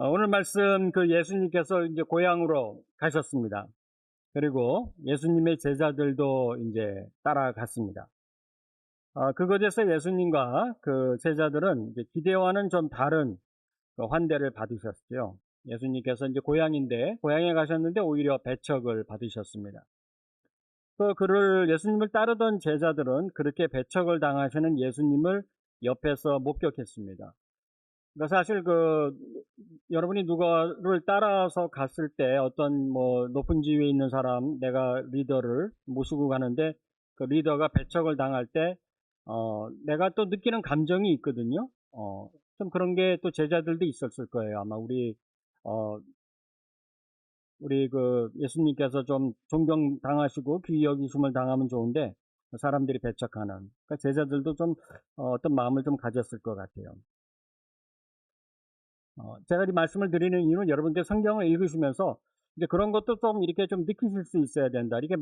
오늘 말씀 예수님께서 이제 고향으로 가셨습니다. 그리고 예수님의 제자들도 이제 따라갔습니다. 그곳에서 예수님과 그 제자들은 이제 기대와는 좀 다른 환대를 받으셨죠. 예수님께서 이제 고향인데, 고향에 가셨는데 오히려 배척을 받으셨습니다. 또 예수님을 따르던 제자들은 그렇게 배척을 당하시는 예수님을 옆에서 목격했습니다. 그러니까 사실 여러분이 누가를 따라서 갔을 때 어떤 뭐 높은 지위에 있는 사람, 내가 리더를 모시고 가는데 그 리더가 배척을 당할 때, 내가 또 느끼는 감정이 있거든요. 좀 그런 게 또 제자들도 있었을 거예요. 아마 어, 우리 예수님께서 좀 존경당하시고 귀히 여기심을 당하면 좋은데 사람들이 배척하는, 그러니까 제자들도 좀 어떤 마음을 좀 가졌을 것 같아요. 제가 이 말씀을 드리는 이유는 여러분께 성경을 읽으시면서 이제 그런 것도 좀 이렇게 좀 느끼실 수 있어야 된다. 이렇게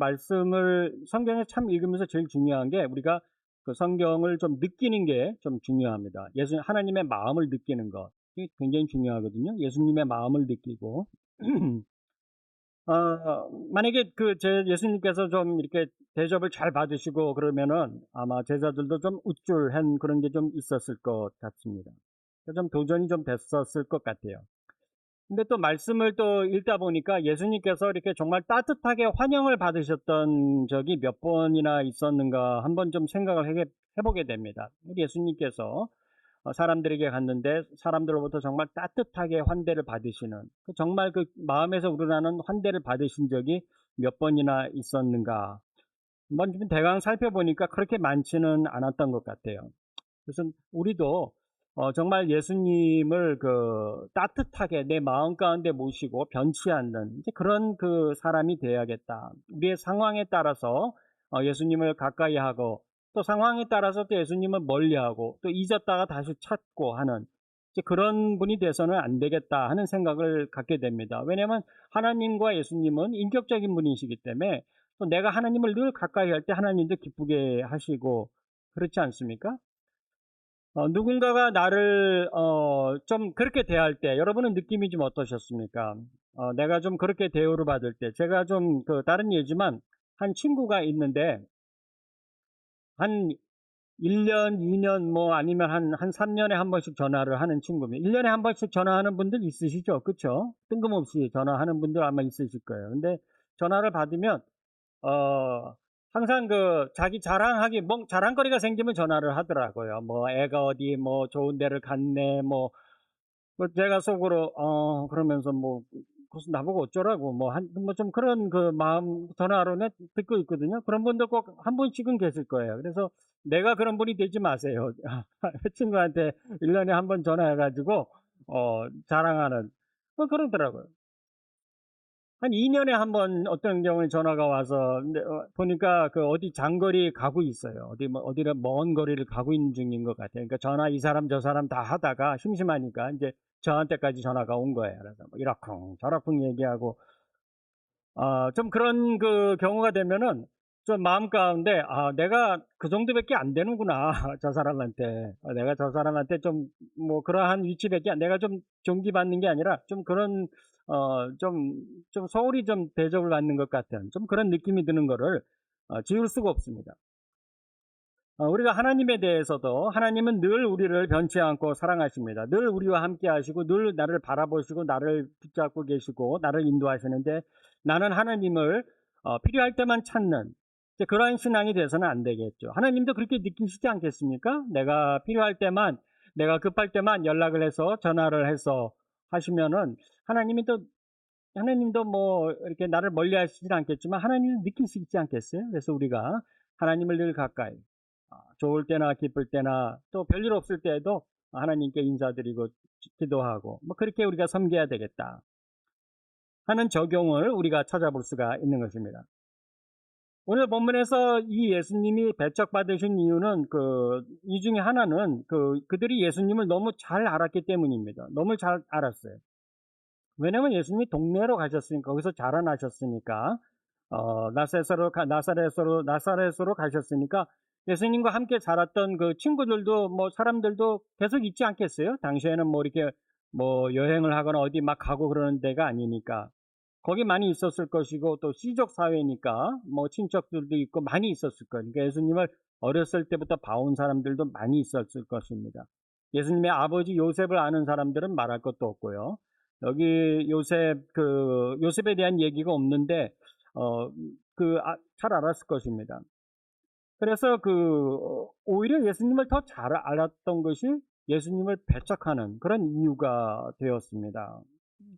성경에 참 읽으면서 제일 중요한 게 우리가 그 성경을 좀 느끼는 게 좀 중요합니다. 하나님의 마음을 느끼는 것. 이게 굉장히 중요하거든요. 예수님의 마음을 느끼고. 만약에 예수님께서 좀 이렇게 대접을 잘 받으시고 그러면은 아마 제자들도 좀 우쭐한 그런 게 좀 있었을 것 같습니다. 좀 도전이 좀 됐었을 것 같아요. 근데 또 말씀을 또 읽다 보니까 예수님께서 이렇게 정말 따뜻하게 환영을 받으셨던 적이 몇 번이나 있었는가 한번 좀 생각을 해보게 됩니다. 우리 예수님께서 사람들에게 갔는데 사람들로부터 정말 따뜻하게 환대를 받으시는, 정말 그 마음에서 우러나는 환대를 받으신 적이 몇 번이나 있었는가. 한번 좀 대강 살펴보니까 그렇게 많지는 않았던 것 같아요. 그래서 우리도 정말 예수님을 따뜻하게 내 마음 가운데 모시고 변치 않는 이제 그런 사람이 되어야겠다. 우리의 상황에 따라서 예수님을 가까이 하고 또 상황에 따라서 또 예수님을 멀리하고 또 잊었다가 다시 찾고 하는 이제 그런 분이 돼서는 안 되겠다 하는 생각을 갖게 됩니다. 왜냐하면 하나님과 예수님은 인격적인 분이시기 때문에 또 내가 하나님을 늘 가까이 할 때 하나님도 기쁘게 하시고 그렇지 않습니까? 누군가가 나를 좀 그렇게 대할 때 여러분은 느낌이 좀 어떠셨습니까? 내가 좀 그렇게 대우를 받을 때 제가 좀 다른 예지만 한 친구가 있는데 한 1년, 2년 뭐 아니면 한 3년에 한 번씩 전화를 하는 친구입니다. 1년에 한 번씩 전화하는 분들 있으시죠? 그렇죠? 뜬금없이 전화하는 분들 아마 있으실 거예요. 근데 전화를 받으면 항상 자기 자랑거리가 생기면 전화를 하더라고요. 뭐, 애가 어디, 뭐, 좋은 데를 갔네, 뭐, 제가 속으로, 그러면서 뭐, 무슨 나보고 어쩌라고, 뭐 좀 그런 마음 전화로 듣고 있거든요. 그런 분들 꼭 한 분씩은 계실 거예요. 그래서 내가 그런 분이 되지 마세요. 친구한테 1년에 한 번 전화해가지고, 자랑하는, 뭐 그러더라고요. 한 2년에 한 번 어떤 경우에 전화가 와서 근데 보니까 어디 장거리 가고 있어요. 어디를 먼 거리를 가고 있는 중인 것 같아요. 그러니까 전화 이 사람 저 사람 다 하다가 심심하니까 이제 저한테까지 전화가 온 거예요. 그래서 뭐 이러쿵 저러쿵 얘기하고 좀 그런 경우가 되면은 좀 마음 가운데 내가 그 정도밖에 안 되는구나. 저 사람한테 내가 저 사람한테 좀 뭐 그러한 위치밖에 내가 좀 존귀받는 게 아니라 좀 그런 좀 소홀히 좀 대접을 받는 것 같은 좀 그런 느낌이 드는 거를 지울 수가 없습니다. 우리가 하나님에 대해서도 하나님은 늘 우리를 변치 않고 사랑하십니다. 늘 우리와 함께 하시고 늘 나를 바라보시고 나를 붙잡고 계시고 나를 인도하시는데 나는 하나님을 필요할 때만 찾는 이제 그러한 신앙이 돼서는 안 되겠죠. 하나님도 그렇게 느끼시지 않겠습니까? 내가 필요할 때만 내가 급할 때만 연락을 해서 전화를 해서 하시면은 하나님도 뭐 이렇게 나를 멀리 하시진 않겠지만 하나님은 느낄 수 있지 않겠어요? 그래서 우리가 하나님을 늘 가까이 좋을 때나 기쁠 때나 또 별일 없을 때에도 하나님께 인사드리고 기도하고 뭐 그렇게 우리가 섬겨야 되겠다 하는 적용을 우리가 찾아볼 수가 있는 것입니다. 오늘 본문에서 이 예수님이 배척받으신 이유는 이 중에 하나는 그들이 예수님을 너무 잘 알았기 때문입니다. 너무 잘 알았어요. 왜냐면 예수님이 동네로 가셨으니까 거기서 자라나셨으니까 나사렛으로 가셨으니까 예수님과 함께 자랐던 그 친구들도 뭐 사람들도 계속 있지 않겠어요? 당시에는 뭐 이렇게 뭐 여행을 하거나 어디 막 가고 그러는 데가 아니니까 거기 많이 있었을 것이고, 또 시족 사회니까 뭐 친척들도 있고 많이 있었을 거예요. 그러니까 예수님을 어렸을 때부터 봐온 사람들도 많이 있었을 것입니다. 예수님의 아버지 요셉을 아는 사람들은 말할 것도 없고요. 여기 요셉에 대한 얘기가 없는데 잘 알았을 것입니다. 그래서 오히려 예수님을 더 잘 알았던 것이 예수님을 배척하는 그런 이유가 되었습니다.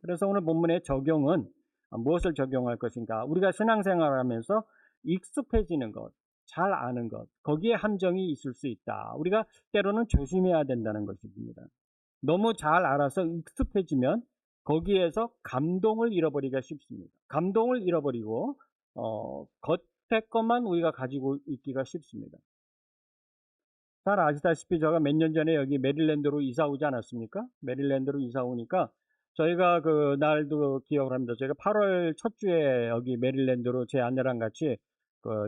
그래서 오늘 본문의 적용은 무엇을 적용할 것인가? 우리가 신앙생활하면서 익숙해지는 것, 잘 아는 것, 거기에 함정이 있을 수 있다. 우리가 때로는 조심해야 된다는 것입니다. 너무 잘 알아서 익숙해지면 거기에서 감동을 잃어버리기가 쉽습니다. 감동을 잃어버리고 겉의 것만 우리가 가지고 있기가 쉽습니다. 잘 아시다시피 제가 몇 년 전에 여기 메릴랜드로 이사 오지 않았습니까? 메릴랜드로 이사 오니까 저희가 그 날도 기억을 합니다. 저희가 8월 첫 주에 여기 메릴랜드로 제 아내랑 같이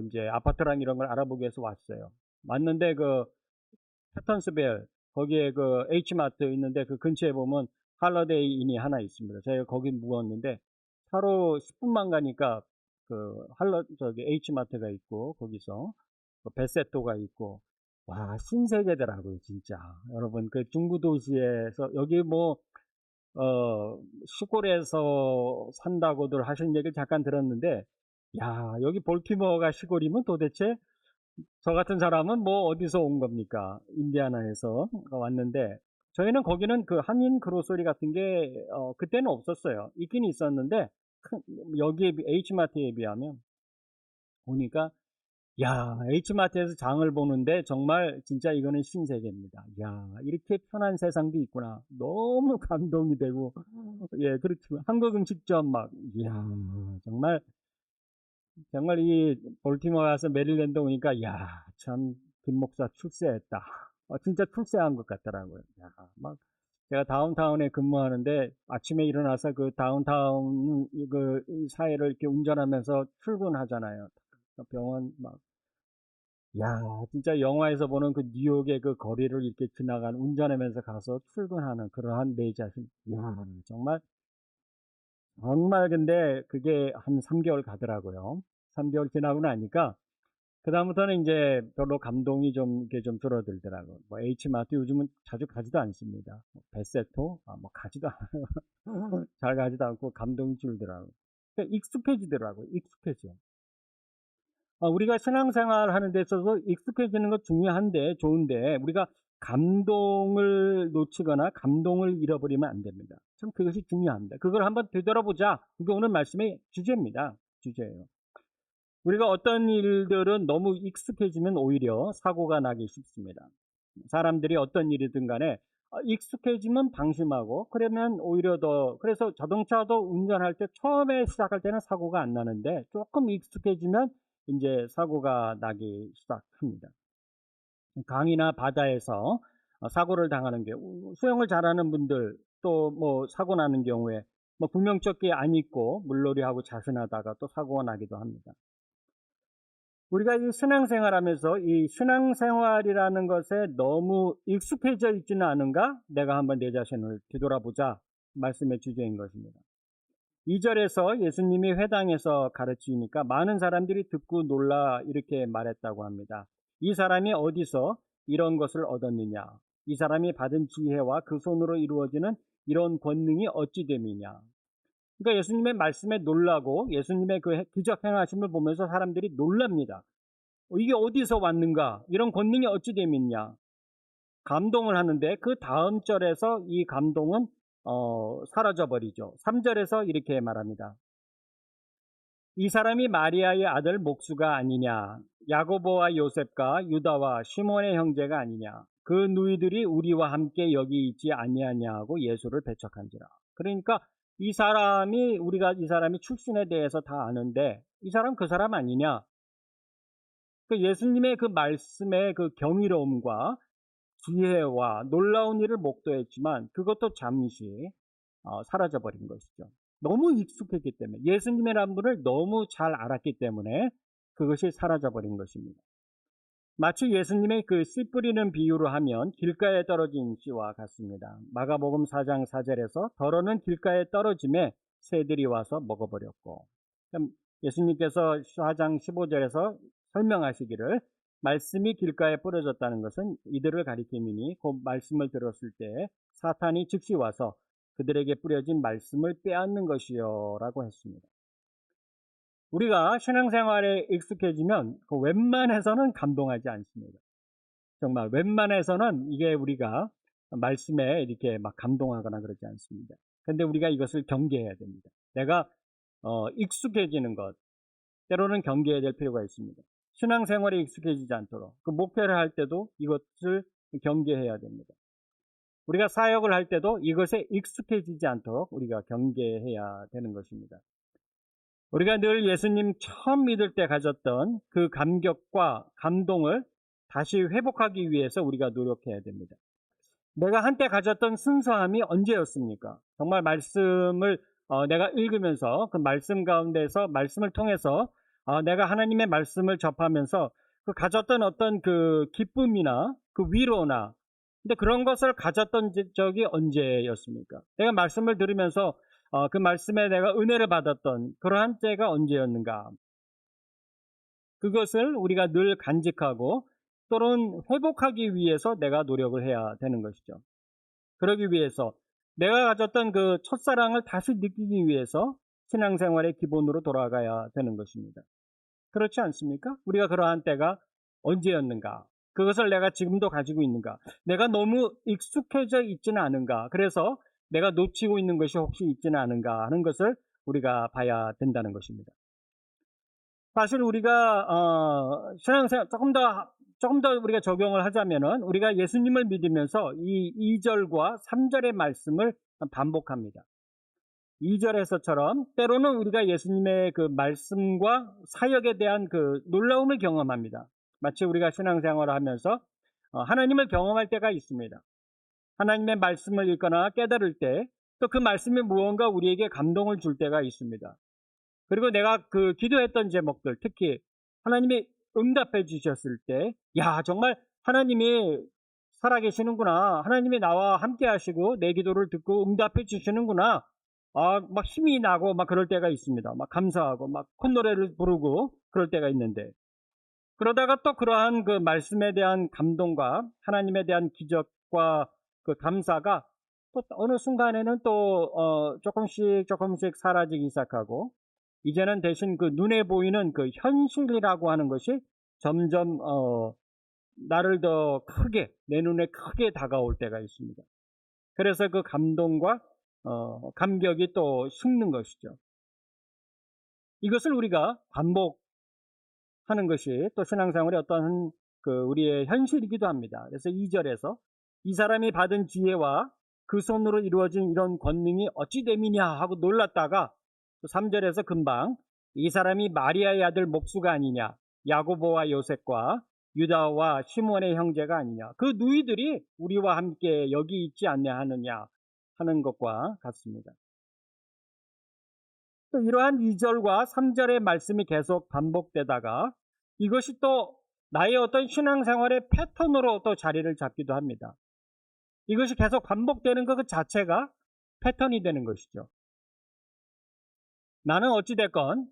이제 아파트랑 이런 걸 알아보기 위해서 왔어요. 왔는데 패턴스벨 거기에 H마트 있는데 그 근처에 보면 할러데이 인이 하나 있습니다. 저희가 거기 묵었는데 차로 10분만 가니까 H마트가 있고 거기서 베세토가 있고, 와, 신세계더라고요, 진짜. 여러분, 중부 도시에서, 여기 시골에서 산다고들 하시는 얘기를 잠깐 들었는데, 야, 여기 볼티모어가 시골이면 도대체 저 같은 사람은 뭐 어디서 온 겁니까? 인디아나에서 왔는데, 저희는 거기는 한인 그로서리 같은 게, 그때는 없었어요. 있긴 있었는데, 여기 H마트에 비하면, 보니까, 야, H마트에서 장을 보는데 정말 진짜 이거는 신세계입니다. 야, 이렇게 편한 세상도 있구나. 너무 감동이 되고, 예, 그렇죠. 한국 음식점 이야, 정말, 정말 이 볼티모어 가서 메릴랜드 오니까, 야, 참, 김 목사 출세했다. 진짜 출세한 것 같더라고요. 야, 제가 다운타운에 근무하는데 아침에 일어나서 다운타운 이 사이를 이렇게 운전하면서 출근하잖아요. 병원 야, 진짜 영화에서 보는 뉴욕의 거리를 이렇게 운전하면서 가서 출근하는 그러한 내 자신. 야, 정말, 정말 근데 그게 한 3개월 가더라고요. 3개월 지나고 나니까, 그다음부터는 이제 별로 감동이 이렇게 좀 줄어들더라고요. H마트 요즘은 자주 가지도 않습니다. 베세토? 가지도 않아요. 잘 가지도 않고 감동이 줄더라고요. 그러니까 익숙해지더라고요. 익숙해져. 우리가 신앙생활 하는 데 있어서 익숙해지는 것 중요한데, 좋은데, 우리가 감동을 놓치거나 감동을 잃어버리면 안 됩니다. 참 그것이 중요합니다. 그걸 한번 되돌아보자. 이게 오늘 말씀의 주제입니다. 주제예요. 우리가 어떤 일들은 너무 익숙해지면 오히려 사고가 나기 쉽습니다. 사람들이 어떤 일이든 간에 익숙해지면 방심하고, 그러면 오히려 그래서 자동차도 운전할 때 처음에 시작할 때는 사고가 안 나는데 조금 익숙해지면 이제 사고가 나기 시작합니다. 강이나 바다에서 사고를 당하는 게, 수영을 잘하는 분들 또 사고 나는 경우에 구명조끼 안 입고 물놀이하고 자신하다가 또 사고가 나기도 합니다. 우리가 이 신앙생활하면서 이 신앙생활이라는 것에 너무 익숙해져 있지는 않은가? 내가 한번 내 자신을 뒤돌아보자. 말씀의 주제인 것입니다. 2절에서 예수님이 회당에서 가르치니까 많은 사람들이 듣고 놀라 이렇게 말했다고 합니다. 이 사람이 어디서 이런 것을 얻었느냐? 이 사람이 받은 지혜와 그 손으로 이루어지는 이런 권능이 어찌 됨이냐? 그러니까 예수님의 말씀에 놀라고 예수님의 기적 행하심을 보면서 사람들이 놀랍니다. 이게 어디서 왔는가? 이런 권능이 어찌 됨이냐? 감동을 하는데 그 다음 절에서 이 감동은 사라져버리죠. 3절에서 이렇게 말합니다. 이 사람이 마리아의 아들 목수가 아니냐? 야고보와 요셉과 유다와 시몬의 형제가 아니냐? 그 누이들이 우리와 함께 여기 있지 아니하냐고 예수를 배척한지라. 그러니까 우리가 이 사람이 출신에 대해서 다 아는데 이 사람 그 사람 아니냐? 예수님의 그 말씀의 그 경이로움과 지혜와 놀라운 일을 목도했지만 그것도 잠시 사라져버린 것이죠. 너무 익숙했기 때문에, 예수님이라는 분을 너무 잘 알았기 때문에 그것이 사라져버린 것입니다. 마치 예수님의 그 씨 뿌리는 비유로 하면 길가에 떨어진 씨와 같습니다. 마가복음 4장 4절에서 더러는 길가에 떨어짐에 새들이 와서 먹어버렸고, 예수님께서 4장 15절에서 설명하시기를 말씀이 길가에 뿌려졌다는 것은 이들을 가리킴이니 곧 말씀을 들었을 때 사탄이 즉시 와서 그들에게 뿌려진 말씀을 빼앗는 것이요 라고 했습니다. 우리가 신앙생활에 익숙해지면 웬만해서는 감동하지 않습니다. 정말 웬만해서는 이게 우리가 말씀에 이렇게 막 감동하거나 그러지 않습니다. 그런데 우리가 이것을 경계해야 됩니다. 내가 익숙해지는 것, 때로는 경계해야 될 필요가 있습니다. 신앙생활에 익숙해지지 않도록 그 목회를 할 때도 이것을 경계해야 됩니다. 우리가 사역을 할 때도 이것에 익숙해지지 않도록 우리가 경계해야 되는 것입니다. 우리가 늘 예수님 처음 믿을 때 가졌던 그 감격과 감동을 다시 회복하기 위해서 우리가 노력해야 됩니다. 내가 한때 가졌던 순수함이 언제였습니까? 정말 말씀을 내가 읽으면서 그 말씀 가운데서 말씀을 통해서 내가 하나님의 말씀을 접하면서 그 가졌던 어떤 그 기쁨이나 그 위로나 근데 그런 것을 가졌던 적이 언제였습니까? 내가 말씀을 들으면서 그 말씀에 내가 은혜를 받았던 그러한 때가 언제였는가? 그것을 우리가 늘 간직하고 또는 회복하기 위해서 내가 노력을 해야 되는 것이죠. 그러기 위해서 내가 가졌던 그 첫사랑을 다시 느끼기 위해서 신앙생활의 기본으로 돌아가야 되는 것입니다. 그렇지 않습니까? 우리가 그러한 때가 언제였는가? 그것을 내가 지금도 가지고 있는가? 내가 너무 익숙해져 있지는 않은가? 그래서 내가 놓치고 있는 것이 혹시 있지는 않은가 하는 것을 우리가 봐야 된다는 것입니다. 사실 우리가 신앙생활 조금 더 우리가 적용을 하자면은 우리가 예수님을 믿으면서 이 2절과 3절의 말씀을 반복합니다. 2절에서처럼 때로는 우리가 예수님의 그 말씀과 사역에 대한 그 놀라움을 경험합니다. 마치 우리가 신앙생활을 하면서 하나님을 경험할 때가 있습니다. 하나님의 말씀을 읽거나 깨달을 때 또 그 말씀이 무언가 우리에게 감동을 줄 때가 있습니다. 그리고 내가 그 기도했던 제목들, 특히 하나님이 응답해 주셨을 때, 야, 정말 하나님이 살아계시는구나. 하나님이 나와 함께 하시고 내 기도를 듣고 응답해 주시는구나. 막 힘이 나고 막 그럴 때가 있습니다. 막 감사하고 막 콧노래를 부르고 그럴 때가 있는데, 그러다가 또 그러한 그 말씀에 대한 감동과 하나님에 대한 기적과 그 감사가 또 어느 순간에는 또 조금씩 사라지기 시작하고, 이제는 대신 그 눈에 보이는 그 현실이라고 하는 것이 점점 나를 더 크게, 내 눈에 크게 다가올 때가 있습니다. 그래서 그 감동과 감격이 또 식는 것이죠. 이것을 우리가 반복하는 것이 또 신앙생활의 어떤 그 우리의 현실이기도 합니다. 그래서 2절에서 이 사람이 받은 지혜와 그 손으로 이루어진 이런 권능이 어찌 됨이냐 하고 놀랐다가 3절에서 금방 이 사람이 마리아의 아들 목수가 아니냐, 야고보와 요셉과 유다와 시몬의 형제가 아니냐, 그 누이들이 우리와 함께 여기 있지 않냐 하느냐 하는 것과 같습니다. 또 이러한 2절과 3절의 말씀이 계속 반복되다가 이것이 또 나의 어떤 신앙생활의 패턴으로 또 자리를 잡기도 합니다. 이것이 계속 반복되는 것 자체가 패턴이 되는 것이죠. 나는 어찌됐건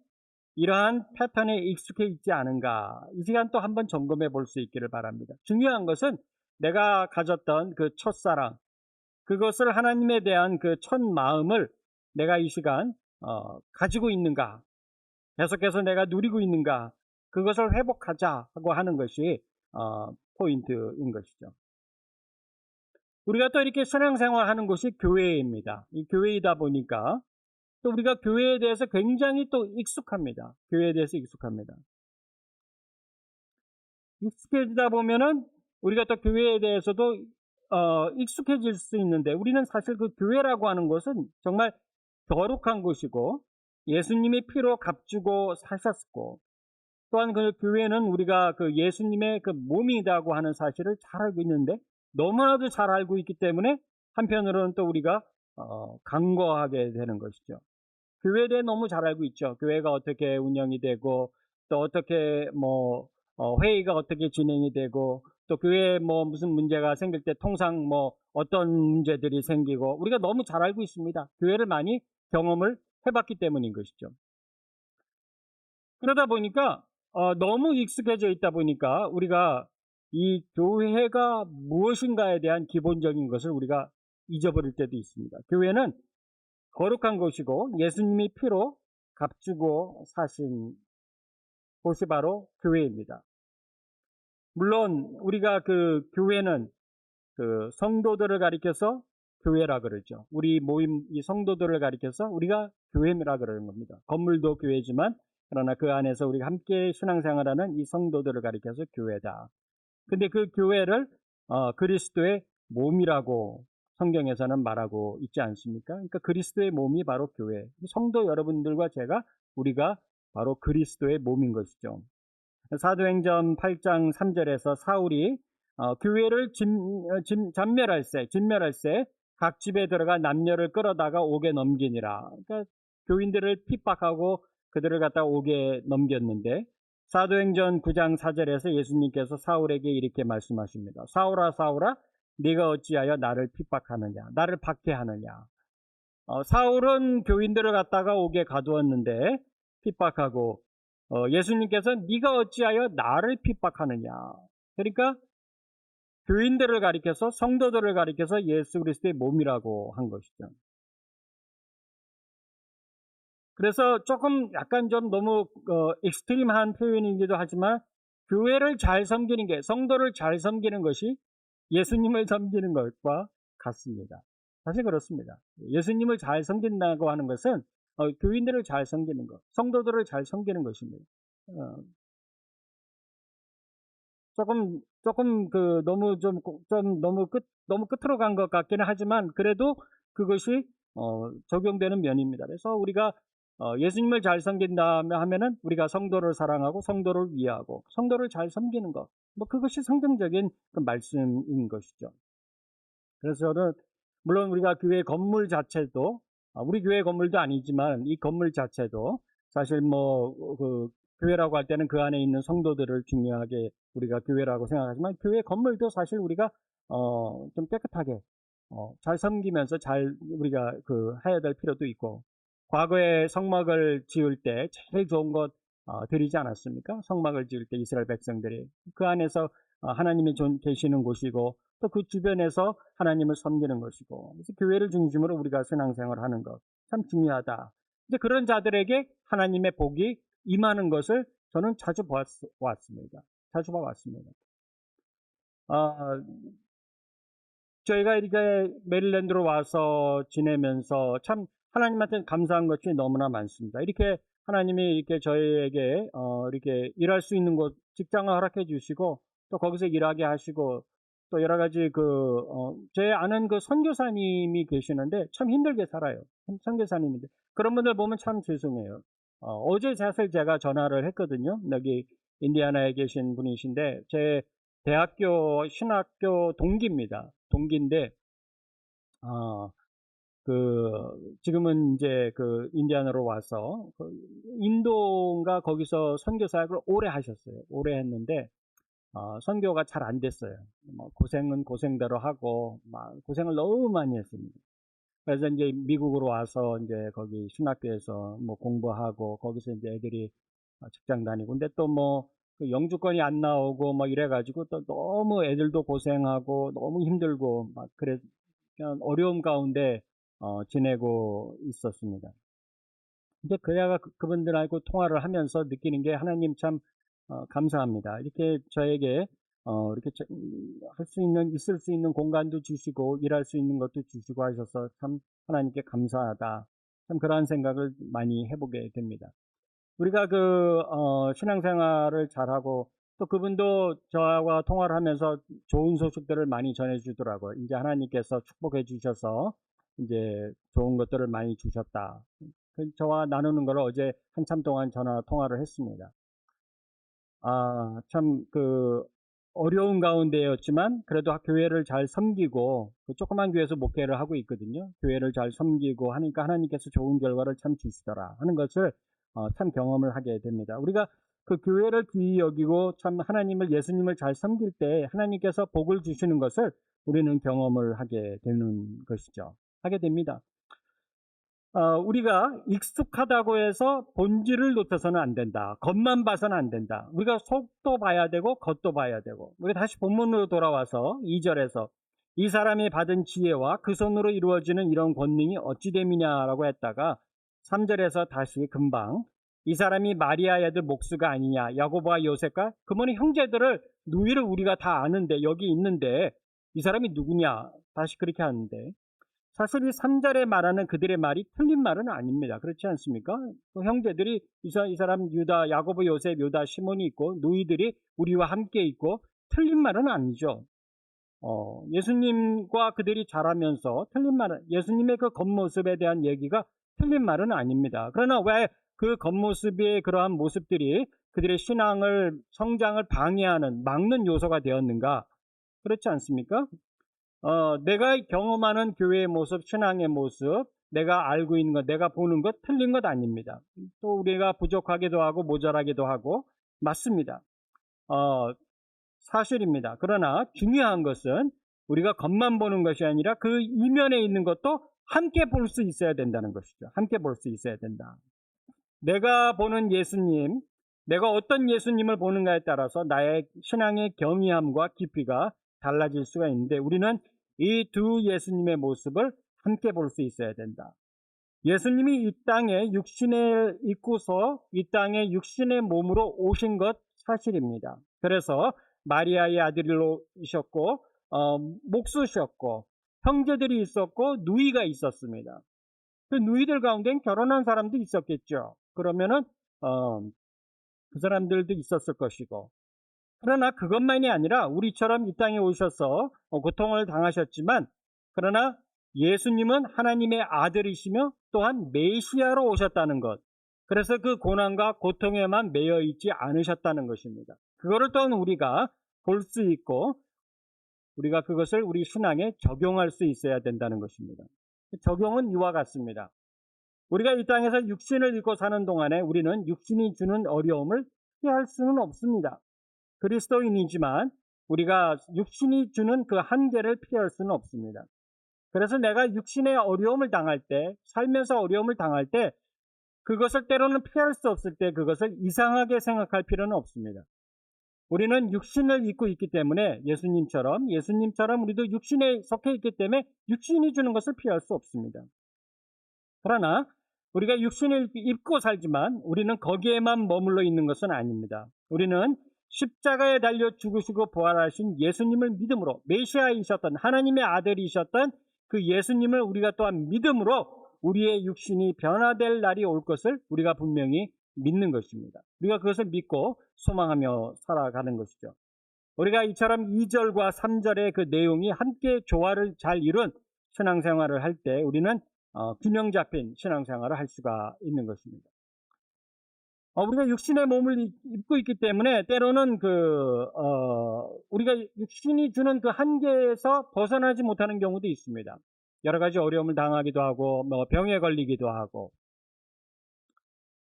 이러한 패턴에 익숙해 있지 않은가, 이 시간 또 한번 점검해 볼 수 있기를 바랍니다. 중요한 것은 내가 가졌던 그 첫사랑, 그것을 하나님에 대한 그 첫 마음을 내가 이 시간 가지고 있는가, 계속해서 내가 누리고 있는가, 그것을 회복하자고 하는 것이 포인트인 것이죠. 우리가 또 이렇게 신앙생활 하는 곳이 교회입니다. 이 교회이다 보니까 또 우리가 교회에 대해서 굉장히 또 익숙합니다. 교회에 대해서 익숙합니다. 익숙해지다 보면은 우리가 또 교회에 대해서도 익숙해질 수 있는데, 우리는 사실 그 교회라고 하는 것은 정말 거룩한 곳이고 예수님이 피로 값주고 사셨고, 또한 그 교회는 우리가 그 예수님의 그 몸이라고 하는 사실을 잘 알고 있는데, 너무나도 잘 알고 있기 때문에 한편으로는 또 우리가 간과하게 되는 것이죠. 교회에 대해 너무 잘 알고 있죠. 교회가 어떻게 운영이 되고 또 어떻게 회의가 어떻게 진행이 되고, 또 교회에 뭐 무슨 문제가 생길 때 통상 뭐 어떤 문제들이 생기고, 우리가 너무 잘 알고 있습니다. 교회를 많이 경험을 해봤기 때문인 것이죠. 그러다 보니까 너무 익숙해져 있다 보니까 우리가 이 교회가 무엇인가에 대한 기본적인 것을 우리가 잊어버릴 때도 있습니다. 교회는 거룩한 곳이고 예수님이 피로 값주고 사신 곳이 바로 교회입니다. 물론 우리가 그 교회는 그 성도들을 가리켜서 교회라 그러죠. 우리 모임 이 성도들을 가리켜서 우리가 교회라 그러는 겁니다. 건물도 교회지만 그러나 그 안에서 우리가 함께 신앙생활하는 이 성도들을 가리켜서 교회다. 근데 그 교회를 그리스도의 몸이라고 성경에서는 말하고 있지 않습니까? 그러니까 그리스도의 몸이 바로 교회. 성도 여러분들과 제가 우리가 바로 그리스도의 몸인 것이죠. 사도행전 8장 3절에서 사울이 교회를 진멸할 새 각 집에 들어가 남녀를 끌어다가 옥에 넘기니라. 그러니까 교인들을 핍박하고 그들을 갖다 옥에 넘겼는데, 사도행전 9장 4절에서 예수님께서 사울에게 이렇게 말씀하십니다. 사울아 사울아 네가 어찌하여 나를 핍박하느냐, 나를 박해하느냐. 사울은 교인들을 갖다가 옥에 가두었는데 핍박하고, 예수님께서 네가 어찌하여 나를 핍박하느냐. 그러니까 교인들을 가리켜서 성도들을 가리켜서 예수 그리스도의 몸이라고 한 것이죠. 그래서 조금 약간 좀 너무 익스트림한 표현이기도 하지만 교회를 잘 섬기는 게, 성도를 잘 섬기는 것이 예수님을 섬기는 것과 같습니다. 사실 그렇습니다. 예수님을 잘 섬긴다고 하는 것은 교인들을 잘 섬기는 것, 성도들을 잘 섬기는 것입니다. 조금 너무 너무 끝으로 간 것 같기는 하지만 그래도 그것이 적용되는 면입니다. 그래서 우리가 예수님을 잘 섬긴다 하면은 우리가 성도를 사랑하고 성도를 위하고 성도를 잘 섬기는 것, 뭐 그것이 성경적인 그 말씀인 것이죠. 그래서 저는 물론 우리가 교회 건물 자체도 우리 교회 건물도 아니지만 이 건물 자체도 사실 그 교회라고 할 때는 그 안에 있는 성도들을 중요하게 우리가 교회라고 생각하지만 교회 건물도 사실 우리가 좀 깨끗하게 잘 섬기면서 잘 우리가 해야 될 필요도 있고, 과거에 성막을 지을 때 제일 좋은 것 드리지 않았습니까? 성막을 지을 때 이스라엘 백성들이 그 안에서 하나님이 계시는 곳이고 또 그 주변에서 하나님을 섬기는 것이고, 그래서 교회를 중심으로 우리가 신앙생활을 하는 것 참 중요하다. 이제 그런 자들에게 하나님의 복이 임하는 것을 저는 자주 보았습니다. 자주 봐왔습니다. 저희가 이렇게 메릴랜드로 와서 지내면서 참 하나님한테 감사한 것이 너무나 많습니다. 이렇게 하나님이 이렇게 저희에게 이렇게 일할 수 있는 곳, 직장을 허락해 주시고 또 거기서 일하게 하시고, 또 여러 가지 제 아는 선교사님이 계시는데 참 힘들게 살아요. 선교사님인데 그런 분들 보면 참 죄송해요. 어제 사실 제가 전화를 했거든요. 여기 인디애나에 계신 분이신데 제 대학교 신학교 동기입니다. 동기인데 지금은 이제 인디애나로 와서 인도인가 거기서 선교사역을 오래 하셨어요. 오래 했는데 선교가 잘 안 됐어요. 고생은 고생대로 하고 막 고생을 너무 많이 했습니다. 그래서 이제 미국으로 와서 이제 거기 신학교에서 뭐 공부하고 거기서 이제 애들이 직장 다니고, 근데 또 영주권이 안 나오고 뭐 이래가지고 또 너무 애들도 고생하고 너무 힘들고 막 그래 그냥 어려움 가운데 지내고 있었습니다. 이제 그래가 그분들하고 통화를 하면서 느끼는 게 하나님 참 감사합니다. 이렇게 저에게 이렇게 있을 수 있는 공간도 주시고 일할 수 있는 것도 주시고 하셔서 참 하나님께 감사하다. 참 그러한 생각을 많이 해보게 됩니다. 우리가 신앙생활을 잘하고 또 그분도 저와 통화를 하면서 좋은 소식들을 많이 전해주더라고요. 이제 하나님께서 축복해 주셔서 이제 좋은 것들을 많이 주셨다. 저와 나누는 걸 어제 한참 동안 전화 통화를 했습니다. 참 어려운 가운데였지만 그래도 교회를 잘 섬기고 조그만 교회에서 목회를 하고 있거든요. 교회를 잘 섬기고 하니까 하나님께서 좋은 결과를 참 주시더라 하는 것을 참 경험을 하게 됩니다. 우리가 그 교회를 귀히 여기고 참 하나님을, 예수님을 잘 섬길 때 하나님께서 복을 주시는 것을 우리는 경험을 하게 되는 것이죠. 하게 됩니다. 우리가 익숙하다고 해서 본질을 놓쳐서는 안 된다. 겉만 봐서는 안 된다. 우리가 속도 봐야 되고 겉도 봐야 되고. 우리 다시 본문으로 돌아와서 2절에서 이 사람이 받은 지혜와 그 손으로 이루어지는 이런 권능이 어찌 됨이냐라고 했다가 3절에서 다시 금방 이 사람이 마리아의 아들 목수가 아니냐, 야고보와 요셉과 그모는 형제들을, 누이를 우리가 다 아는데 여기 있는데 이 사람이 누구냐, 다시 그렇게 하는데, 사실 이 3절에 말하는 그들의 말이 틀린 말은 아닙니다. 그렇지 않습니까? 그 형제들이 이 사람 유다, 야고보, 요셉, 유다, 시몬이 있고 누이들이 우리와 함께 있고 틀린 말은 아니죠. 예수님과 그들이 자라면서 틀린 말은, 예수님의 그 겉모습에 대한 얘기가 틀린 말은 아닙니다. 그러나 왜 그 겉모습의 그러한 모습들이 그들의 신앙을, 성장을 방해하는, 막는 요소가 되었는가? 그렇지 않습니까? 내가 경험하는 교회의 모습, 신앙의 모습, 내가 알고 있는 것, 내가 보는 것, 틀린 것 아닙니다. 또 우리가 부족하기도 하고 모자라기도 하고, 맞습니다. 사실입니다. 그러나 중요한 것은 우리가 겉만 보는 것이 아니라 그 이면에 있는 것도 함께 볼 수 있어야 된다는 것이죠. 함께 볼 수 있어야 된다. 내가 보는 예수님, 내가 어떤 예수님을 보는가에 따라서 나의 신앙의 경이함과 깊이가 달라질 수가 있는데, 우리는 이 두 예수님의 모습을 함께 볼 수 있어야 된다. 예수님이 이 땅에 육신을 입고서 이 땅에 육신의 몸으로 오신 것 사실입니다. 그래서 마리아의 아들이셨고 목수셨고 형제들이 있었고 누이가 있었습니다. 그 누이들 가운데는 결혼한 사람도 있었겠죠. 그러면은 그 사람들도 있었을 것이고, 그러나 그것만이 아니라 우리처럼 이 땅에 오셔서 고통을 당하셨지만, 그러나 예수님은 하나님의 아들이시며 또한 메시아로 오셨다는 것, 그래서 그 고난과 고통에만 매여 있지 않으셨다는 것입니다. 그거를 또한 우리가 볼 수 있고 우리가 그것을 우리 신앙에 적용할 수 있어야 된다는 것입니다. 적용은 이와 같습니다. 우리가 이 땅에서 육신을 입고 사는 동안에 우리는 육신이 주는 어려움을 피할 수는 없습니다. 그리스도인이지만 우리가 육신이 주는 그 한계를 피할 수는 없습니다. 그래서 내가 육신의 어려움을 당할 때, 살면서 어려움을 당할 때, 그것을 때로는 피할 수 없을 때 그것을 이상하게 생각할 필요는 없습니다. 우리는 육신을 입고 있기 때문에 예수님처럼 우리도 육신에 속해 있기 때문에 육신이 주는 것을 피할 수 없습니다. 그러나 우리가 육신을 입고 살지만 우리는 거기에만 머물러 있는 것은 아닙니다. 우리는 십자가에 달려 죽으시고 부활하신 예수님을 믿음으로, 메시아이셨던 하나님의 아들이셨던 그 예수님을 우리가 또한 믿음으로 우리의 육신이 변화될 날이 올 것을 우리가 분명히 믿는 것입니다. 우리가 그것을 믿고 소망하며 살아가는 것이죠. 우리가 이처럼 2절과 3절의 그 내용이 함께 조화를 잘 이룬 신앙생활을 할 때 우리는 균형 잡힌 신앙생활을 할 수가 있는 것입니다. 우리가 육신의 몸을 입고 있기 때문에 때로는 우리가 육신이 주는 그 한계에서 벗어나지 못하는 경우도 있습니다. 여러 가지 어려움을 당하기도 하고, 병에 걸리기도 하고.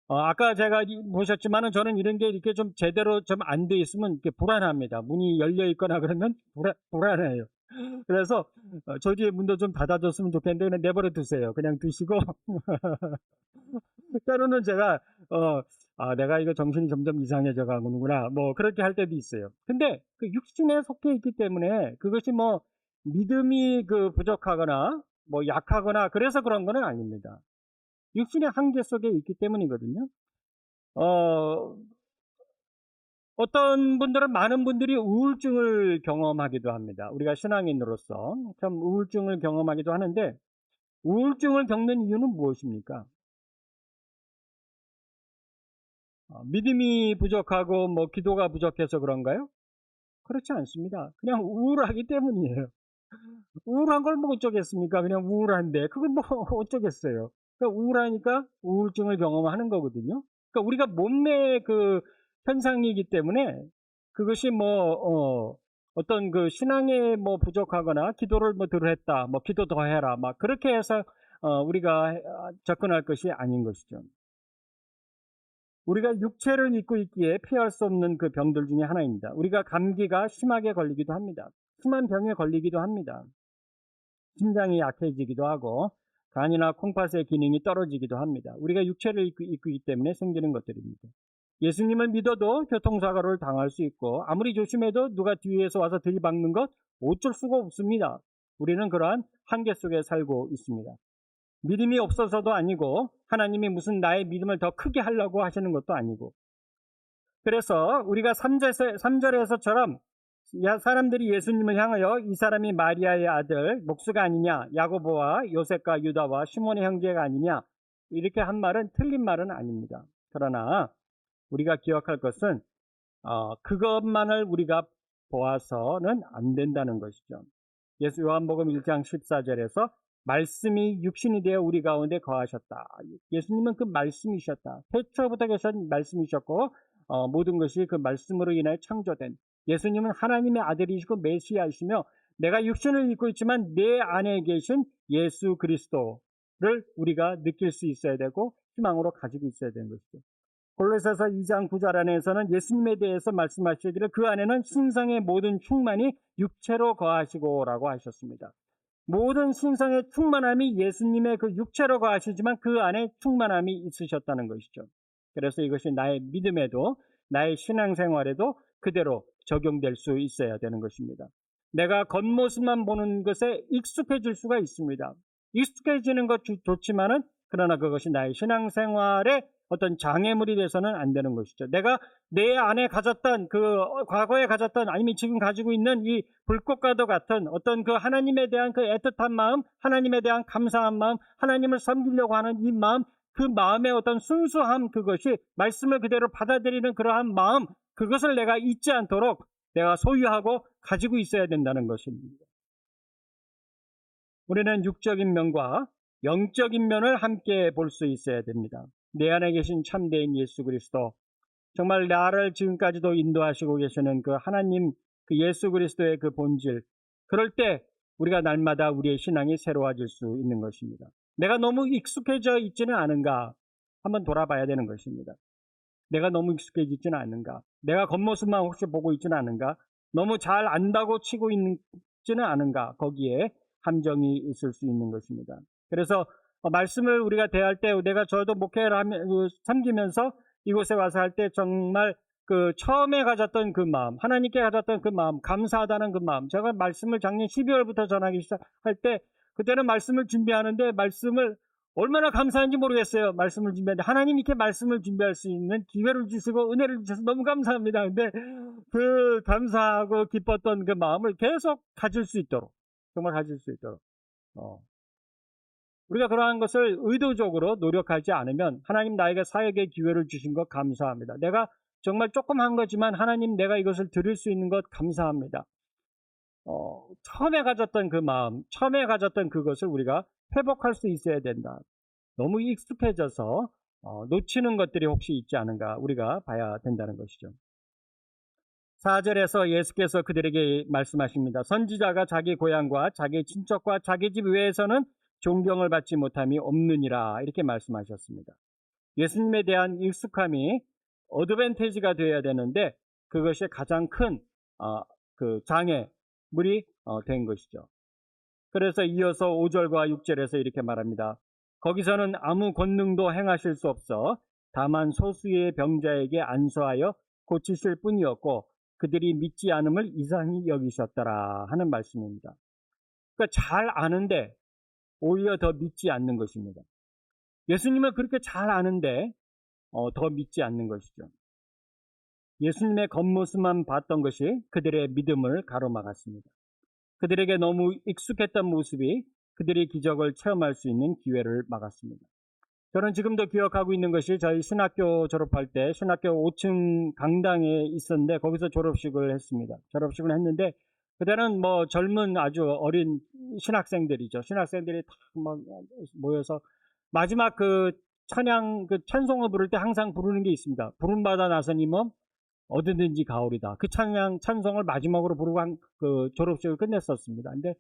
아까 제가 보셨지만은 저는 이런 게 이렇게 좀 제대로 좀 안 돼 있으면 이렇게 불안합니다. 문이 열려 있거나 그러면 불안해요. 그래서 저 뒤에 문도 좀 닫아줬으면 좋겠는데 그냥 내버려 두세요. 그냥 두시고. 때로는 제가 내가 이거 정신이 점점 이상해져 가는구나, 그렇게 할 때도 있어요. 근데 그 육신에 속해 있기 때문에 그것이 믿음이 부족하거나 약하거나 그래서 그런 건 아닙니다. 육신의 한계 속에 있기 때문이거든요. 어떤 분들은, 많은 분들이 우울증을 경험하기도 합니다. 우리가 신앙인으로서 참 우울증을 경험하기도 하는데, 우울증을 겪는 이유는 무엇입니까? 믿음이 부족하고 기도가 부족해서 그런가요? 그렇지 않습니다. 그냥 우울하기 때문이에요. 우울한 걸 어쩌겠습니까? 그냥 우울한데 그걸 어쩌겠어요. 그러니까 우울하니까 우울증을 경험하는 거거든요. 그러니까 우리가 몸매의 그 현상이기 때문에 그것이 어떤 그 신앙에 부족하거나 기도를 덜 했다, 기도 더 해라, 그렇게 해서 우리가 접근할 것이 아닌 것이죠. 우리가 육체를 입고 있기에 피할 수 없는 그 병들 중에 하나입니다. 우리가 감기가 심하게 걸리기도 합니다. 심한 병에 걸리기도 합니다. 심장이 약해지기도 하고 간이나 콩팥의 기능이 떨어지기도 합니다. 우리가 육체를 입고 있기 때문에 생기는 것들입니다. 예수님을 믿어도 교통사고를 당할 수 있고 아무리 조심해도 누가 뒤에서 와서 들이박는 것 어쩔 수가 없습니다. 우리는 그러한 한계 속에 살고 있습니다. 믿음이 없어서도 아니고 하나님이 무슨 나의 믿음을 더 크게 하려고 하시는 것도 아니고, 그래서 우리가 3절에서처럼 사람들이 예수님을 향하여 이 사람이 마리아의 아들 목수가 아니냐, 야고보와 요셉과 유다와 시몬의 형제가 아니냐, 이렇게 한 말은 틀린 말은 아닙니다. 그러나 우리가 기억할 것은 그것만을 우리가 보아서는 안 된다는 것이죠. 요한복음 1장 14절에서 말씀이 육신이 되어 우리 가운데 거하셨다. 예수님은 그 말씀이셨다. 태초부터 계신 말씀이셨고 모든 것이 그 말씀으로 인하여 창조된, 예수님은 하나님의 아들이시고 메시아이시며 내가 육신을 입고 있지만 내 안에 계신 예수 그리스도를 우리가 느낄 수 있어야 되고 희망으로 가지고 있어야 되는 것이죠. 골로새서 2장 9절 안에서는 예수님에 대해서 말씀하시기를 그 안에는 신성의 모든 충만이 육체로 거하시고 라고 하셨습니다. 모든 신성의 충만함이 예수님의 그 육체로 거하시지만 그 안에 충만함이 있으셨다는 것이죠. 그래서 이것이 나의 믿음에도 나의 신앙생활에도 그대로 적용될 수 있어야 되는 것입니다. 내가 겉모습만 보는 것에 익숙해질 수가 있습니다. 익숙해지는 것 좋지만은 그러나 그것이 나의 신앙생활에 어떤 장애물이 돼서는 안 되는 것이죠. 내가 내 안에 가졌던 과거에 가졌던 아니면 지금 가지고 있는 이 불꽃과도 같은 어떤 그 하나님에 대한 그 애틋한 마음, 하나님에 대한 감사한 마음, 하나님을 섬기려고 하는 이 마음, 그 마음의 어떤 순수함, 그것이 말씀을 그대로 받아들이는 그러한 마음, 그것을 내가 잊지 않도록 내가 소유하고 가지고 있어야 된다는 것입니다. 우리는 육적인 면과 영적인 면을 함께 볼 수 있어야 됩니다. 내 안에 계신 참된 예수 그리스도, 정말 나를 지금까지도 인도하시고 계시는 그 하나님, 그 예수 그리스도의 그 본질, 그럴 때 우리가 날마다 우리의 신앙이 새로워질 수 있는 것입니다. 내가 너무 익숙해져 있지는 않은가 한번 돌아봐야 되는 것입니다. 내가 너무 익숙해져 있지는 않은가, 내가 겉모습만 혹시 보고 있지는 않은가, 너무 잘 안다고 치고 있지는 않은가, 거기에 함정이 있을 수 있는 것입니다. 그래서 말씀을 우리가 대할 때, 내가 저도 목회를 섬기면서 이곳에 와서 할 때 정말 그 처음에 가졌던 그 마음, 하나님께 가졌던 그 마음, 감사하다는 그 마음, 제가 말씀을 작년 12월부터 전하기 시작할 때 그때는 말씀을 준비하는데 말씀을 얼마나 감사한지 모르겠어요. 말씀을 준비하는데 하나님 이렇게 말씀을 준비할 수 있는 기회를 주시고 은혜를 주셔서 너무 감사합니다. 근데 그 감사하고 기뻤던 그 마음을 계속 가질 수 있도록, 정말 가질 수 있도록 우리가 그러한 것을 의도적으로 노력하지 않으면 하나님 나에게 사역의 기회를 주신 것 감사합니다. 내가 정말 조금 한 거지만 하나님 내가 이것을 드릴 수 있는 것 감사합니다. 처음에 가졌던 그 마음, 처음에 가졌던 그것을 우리가 회복할 수 있어야 된다. 너무 익숙해져서 놓치는 것들이 혹시 있지 않은가 우리가 봐야 된다는 것이죠. 4절에서 예수께서 그들에게 말씀하십니다. 선지자가 자기 고향과 자기 친척과 자기 집 외에서는 존경을 받지 못함이 없느니라, 이렇게 말씀하셨습니다. 예수님에 대한 익숙함이 어드밴티지가 되어야 되는데 그것이 가장 큰 그 장애물이 된 것이죠. 그래서 이어서 5절과 6절에서 이렇게 말합니다. 거기서는 아무 권능도 행하실 수 없어 다만 소수의 병자에게 안수하여 고치실 뿐이었고 그들이 믿지 않음을 이상히 여기셨더라 하는 말씀입니다. 그러니까 잘 아는데 오히려 더 믿지 않는 것입니다. 예수님을 그렇게 잘 아는데 더 믿지 않는 것이죠. 예수님의 겉모습만 봤던 것이 그들의 믿음을 가로막았습니다. 그들에게 너무 익숙했던 모습이 그들이 기적을 체험할 수 있는 기회를 막았습니다. 저는 지금도 기억하고 있는 것이 저희 신학교 졸업할 때 신학교 5층 강당에 있었는데 거기서 졸업식을 했습니다. 졸업식을 했는데 그때는 뭐 젊은 아주 어린 신학생들이죠. 신학생들이 다 모여서 마지막 그 찬송을 부를 때 항상 부르는 게 있습니다. 부름받아 나서님은 어디든지 가오리다. 그 찬송을 마지막으로 부르고 그 졸업식을 끝냈었습니다. 근데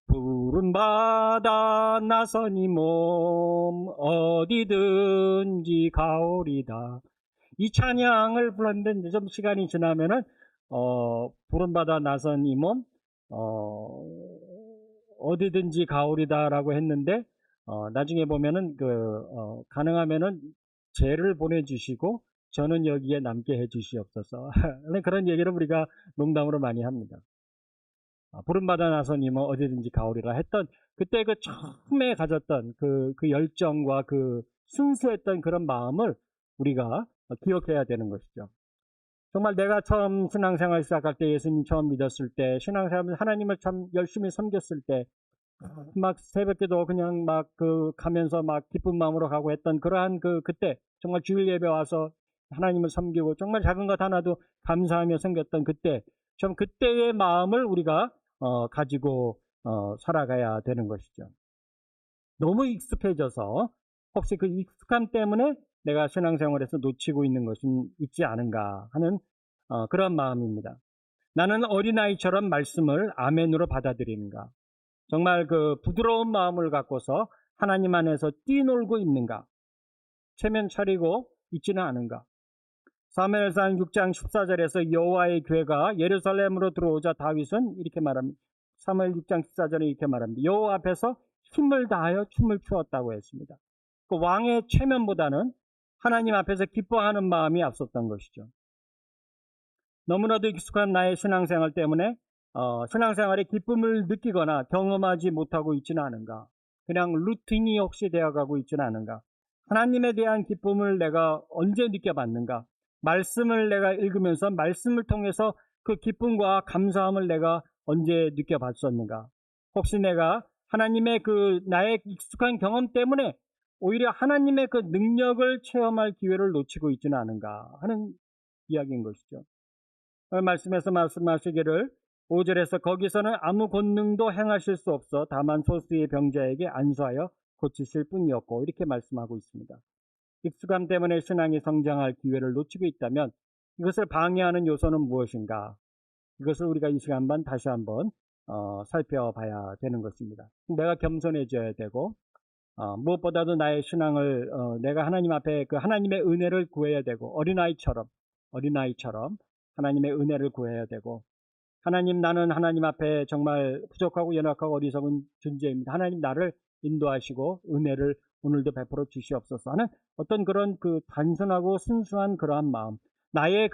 부름받아 나서니 몸 어디든지 가오리다. 이 찬양을 불렀는데 이제 좀 시간이 지나면은 부름받아 나선 이 몸 어디든지 가오리다라고 했는데 나중에 보면은 가능하면은 죄를 보내주시고 저는 여기에 남게 해주시옵소서. 그런 얘기를 우리가 농담으로 많이 합니다. 부름받아 나서님은 어디든지 가오리라 했던 그때 그 처음에 가졌던 그 열정과 그 순수했던 그런 마음을 우리가 기억해야 되는 것이죠. 정말 내가 처음 신앙생활 시작할 때, 예수님 처음 믿었을 때, 신앙생활 하나님을 참 열심히 섬겼을 때, 막 새벽에도 그냥 막 가면서 막 기쁜 마음으로 가고 했던 그러한 그때 정말 주일 예배 와서 하나님을 섬기고 정말 작은 것 하나도 감사하며 섬겼던 그때, 좀 그때의 마음을 우리가 가지고 살아가야 되는 것이죠. 너무 익숙해져서 혹시 그 익숙함 때문에 내가 신앙생활에서 놓치고 있는 것은 있지 않은가 하는 그런 마음입니다. 나는 어린아이처럼 말씀을 아멘으로 받아들이는가? 정말 그 부드러운 마음을 갖고서 하나님 안에서 뛰놀고 있는가? 체면 차리고 있지는 않은가? 사무엘상 6장 14절에서 여호와의 괴가 예루살렘으로 들어오자 다윗은 이렇게 말합니다. 사무엘 6장 14절에 이렇게 말합니다. 여호와 앞에서 힘을 다하여 춤을 추었다고 했습니다. 그 왕의 체면보다는 하나님 앞에서 기뻐하는 마음이 앞섰던 것이죠. 너무나도 익숙한 나의 신앙생활 때문에 신앙생활의 기쁨을 느끼거나 경험하지 못하고 있지는 않은가? 그냥 루틴이 혹시 되어가고 있지는 않은가? 하나님에 대한 기쁨을 내가 언제 느껴봤는가? 말씀을 내가 읽으면서 말씀을 통해서 그 기쁨과 감사함을 내가 언제 느껴봤었는가? 혹시 내가 하나님의 나의 익숙한 경험 때문에 오히려 하나님의 그 능력을 체험할 기회를 놓치고 있지는 않은가 하는 이야기인 것이죠. 말씀에서 말씀하시기를 5절에서 거기서는 아무 권능도 행하실 수 없어 다만 소수의 병자에게 안수하여 고치실 뿐이었고 이렇게 말씀하고 있습니다. 익숙함 때문에 신앙이 성장할 기회를 놓치고 있다면 이것을 방해하는 요소는 무엇인가? 이것을 우리가 이 시간만 다시 한번 살펴봐야 되는 것입니다. 내가 겸손해져야 되고 무엇보다도 나의 신앙을 내가 하나님 앞에 그 하나님의 은혜를 구해야 되고 어린아이처럼 하나님의 은혜를 구해야 되고 하나님, 나는 하나님 앞에 정말 부족하고 연약하고 어리석은 존재입니다. 하나님 나를 인도하시고 은혜를 오늘도 베풀어 주시옵소서 하는 어떤 그런 단순하고 순수한 그러한 마음, 나의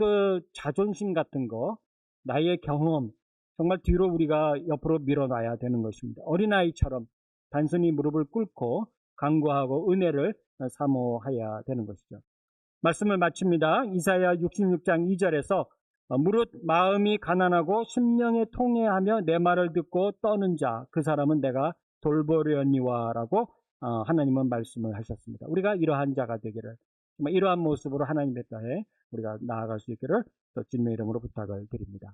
자존심 같은 거, 나의 경험 정말 뒤로 우리가 옆으로 밀어놔야 되는 것입니다. 어린아이처럼 단순히 무릎을 꿇고 간구하고 은혜를 사모해야 되는 것이죠. 말씀을 마칩니다. 이사야 66장 2절에서 무릇 마음이 가난하고 심령에 통회하며 내 말을 듣고 떠는 자 그 사람은 내가 돌보려니와 라고 하나님은 말씀을 하셨습니다. 우리가 이러한 자가 되기를, 이러한 모습으로 하나님의 따에 우리가 나아갈 수 있기를 또 주님의 이름으로 부탁을 드립니다.